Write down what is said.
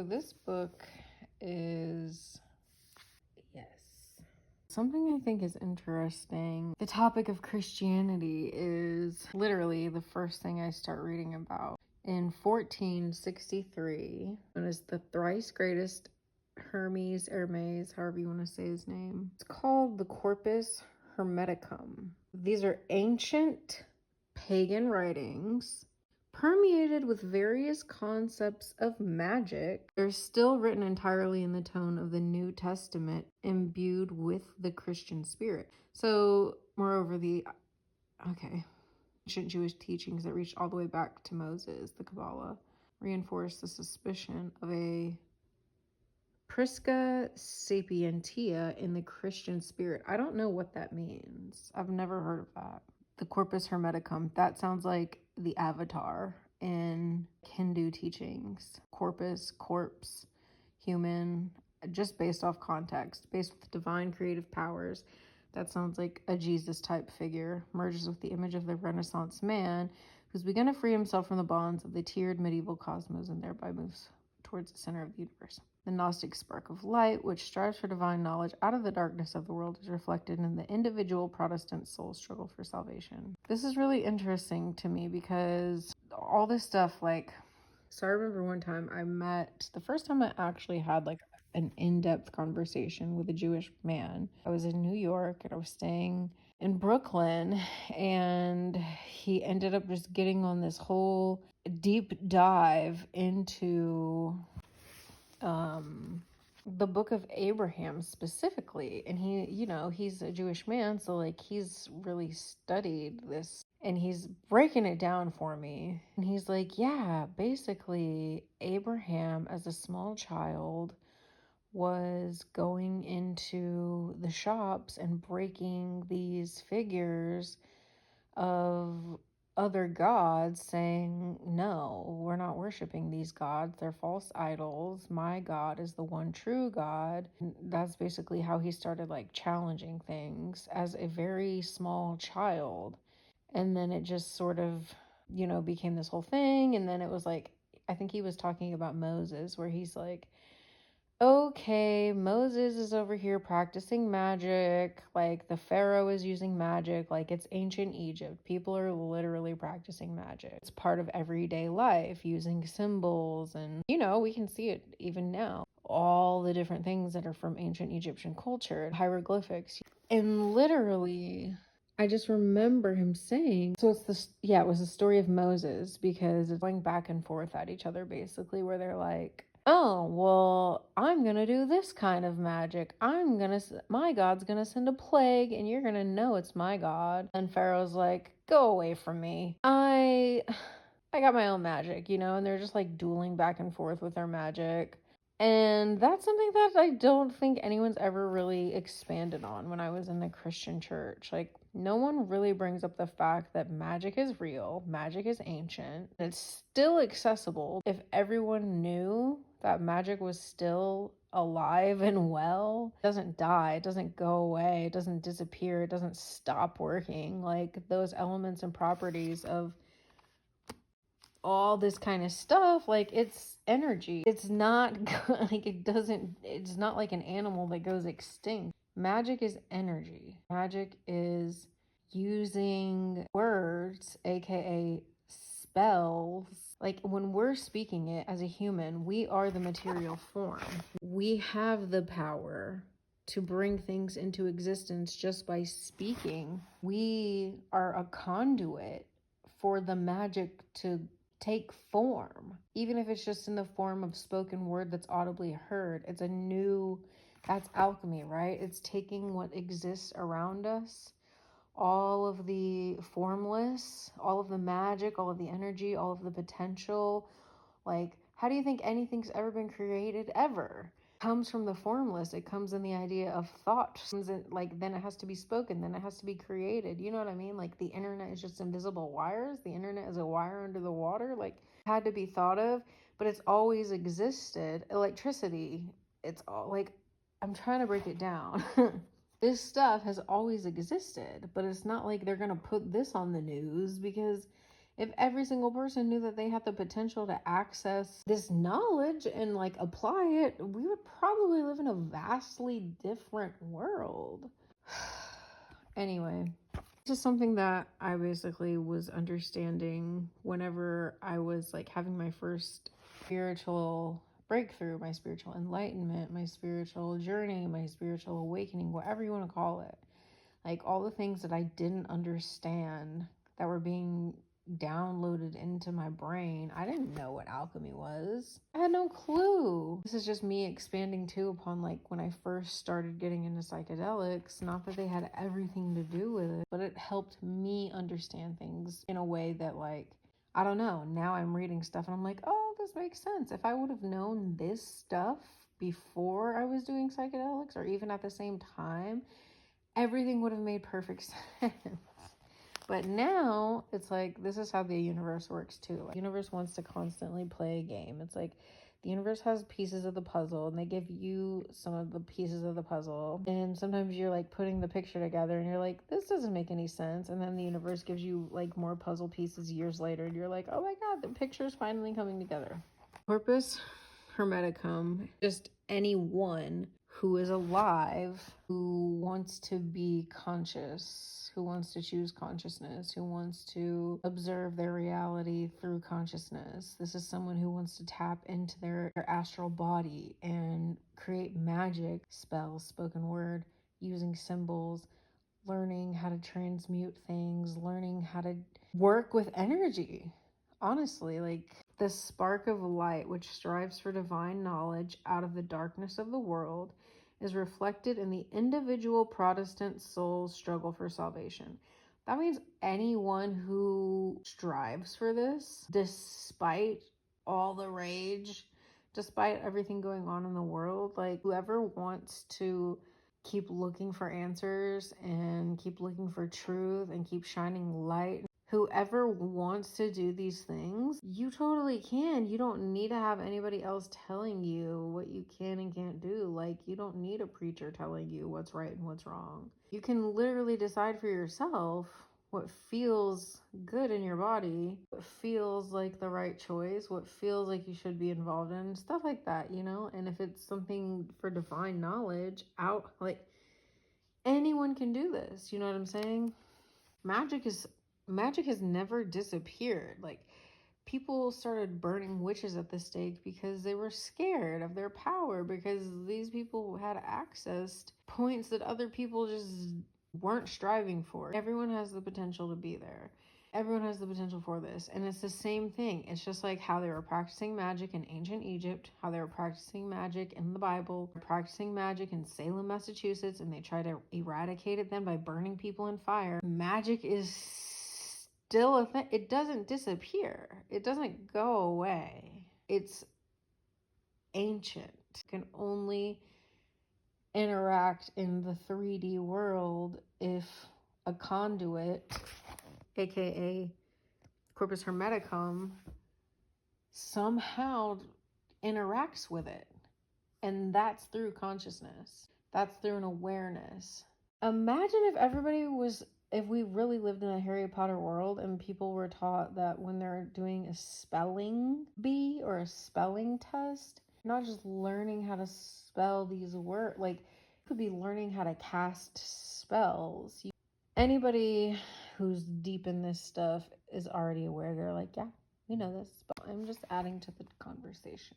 this book is, yes. Something I think is interesting. The topic of Christianity is literally the first thing I start reading about. In 1463, known as the thrice greatest Hermes, however you want to say his name. It's called the Corpus Hermeticum. These are ancient pagan writings permeated with various concepts of magic. They're still written entirely in the tone of the New Testament, imbued with the Christian spirit. So, moreover, ancient Jewish teachings that reached all the way back to Moses, the Kabbalah, reinforce the suspicion of a Prisca sapientia in the Christian spirit. I don't know what that means. I've never heard of that. The Corpus Hermeticum, that sounds like the avatar in Hindu teachings. Corpus, corpse, human, just based off context, based with divine creative powers. That sounds like a Jesus type figure, merges with the image of the Renaissance man who's begun to free himself from the bonds of the tiered medieval cosmos and thereby moves towards the center of the universe. The Gnostic spark of light, which strives for divine knowledge out of the darkness of the world, is reflected in the individual Protestant soul's struggle for salvation. This is really interesting to me because all this stuff, so I remember one time the first time I actually had an in-depth conversation with a Jewish man. I was in New York and I was staying in Brooklyn, and he ended up just getting on this whole deep dive into the book of Abraham specifically. And he's a Jewish man, so he's really studied this, and he's breaking it down for me. And he's like, yeah, basically Abraham as a small child was going into the shops and breaking these figures of other gods, saying, no, we're not worshiping these gods. They're false idols. My God is the one true God. And that's basically how he started challenging things as a very small child. And then it just sort of, became this whole thing. And then it was I think he was talking about Moses, where he's like, okay, Moses is over here practicing magic, the pharaoh is using magic, it's ancient Egypt. People are literally practicing magic. It's part of everyday life, using symbols, and we can see it even now. All the different things that are from ancient Egyptian culture, hieroglyphics. And literally, I just remember him saying, so it was the story of Moses, because it's going back and forth at each other basically, where they're like, oh, well, I'm going to do this kind of magic. My God's going to send a plague and you're going to know it's my God. And Pharaoh's like, go away from me. I got my own magic, and they're just dueling back and forth with their magic. And that's something that I don't think anyone's ever really expanded on when I was in the Christian church. No one really brings up the fact that magic is real, magic is ancient, and it's still accessible. If everyone knew that magic was still alive and well, it doesn't die, it doesn't go away, it doesn't disappear, it doesn't stop working, those elements and properties of all this kind of stuff, it's energy. It's not it's not like an animal that goes extinct. Magic is energy. Magic is using words, aka spells. When we're speaking it as a human, we are the material form. We have the power to bring things into existence just by speaking. We are a conduit for the magic to take form, even if it's just in the form of spoken word that's audibly heard. That's alchemy, right? It's taking what exists around us, all of the formless, all of the magic, all of the energy, all of the potential. How do you think anything's ever been created ever? It comes from the formless. It comes in the idea of thought. Then it has to be spoken, then it has to be created. You know what I mean? The internet is just invisible wires. The internet is a wire under the water. Had to be thought of, but it's always existed. Electricity, it's all I'm trying to break it down. This stuff has always existed, but it's not they're going to put this on the news because If every single person knew that they had the potential to access this knowledge and like apply it, we would probably live in a vastly different world. Anyway, this is something that I basically was understanding whenever I was like having my first spiritual breakthrough, my spiritual enlightenment, my spiritual journey, my spiritual awakening, whatever you want to call it. Like all the things that I didn't understand that were being downloaded into my brain. I didn't know what alchemy was. I had no clue. This is just me expanding too upon like when I first started getting into psychedelics. Not that they had everything to do with it, but it helped me understand things in a way that like, I don't know. Now I'm reading stuff and I'm like, oh, this makes sense. If I would have known this stuff before I was doing psychedelics or even at the same time, everything would have made perfect sense. But now it's like, this is how the universe works too. The universe wants to constantly play a game. It's like the universe has pieces of the puzzle and they give you some of the pieces of the puzzle. And sometimes you're like putting the picture together and you're like, this doesn't make any sense. And then the universe gives you like more puzzle pieces years later. And you're like, oh my God, the picture's finally coming together. Corpus hermeticum, just anyone who is alive, who wants to be conscious, who wants to choose consciousness, who wants to observe their reality through consciousness. This is someone who wants to tap into their astral body and create magic spells, spoken word, using symbols, learning how to transmute things, learning how to work with energy. Honestly, like the spark of light which strives for divine knowledge out of the darkness of the world is reflected in the individual Protestant soul's struggle for salvation. That means anyone who strives for this, despite all the rage, despite everything going on in the world, like whoever wants to keep looking for answers and keep looking for truth and keep shining light, whoever wants to do these things, you totally can. You don't need to have anybody else telling you what you can and can't do. Like, you don't need a preacher telling you what's right and what's wrong. You can literally decide for yourself what feels good in your body, what feels like the right choice, what feels like you should be involved in, stuff like that, you know? And if it's something for divine knowledge, out, like, anyone can do this, you know what I'm saying? Magic has never disappeared. Like, people started burning witches at the stake because they were scared of their power, because these people had accessed points that other people just weren't striving for. Everyone has the potential to be there. Everyone has the potential for this. And it's the same thing. It's just like how they were practicing magic in ancient Egypt, how they were practicing magic in the Bible, practicing magic in Salem, Massachusetts, and they tried to eradicate it then by burning people in fire. Magic is still a thing. It doesn't disappear. It doesn't go away. It's ancient. It can only interact in the 3D world if a conduit, aka Corpus hermeticum, somehow interacts with it. And that's through consciousness. That's through an awareness. Imagine if we really lived in a Harry Potter world and people were taught that when they're doing a spelling bee or a spelling test, not just learning how to spell these words, like, you could be learning how to cast spells. Anybody who's deep in this stuff is already aware. They're like, yeah, we know this, but I'm just adding to the conversation.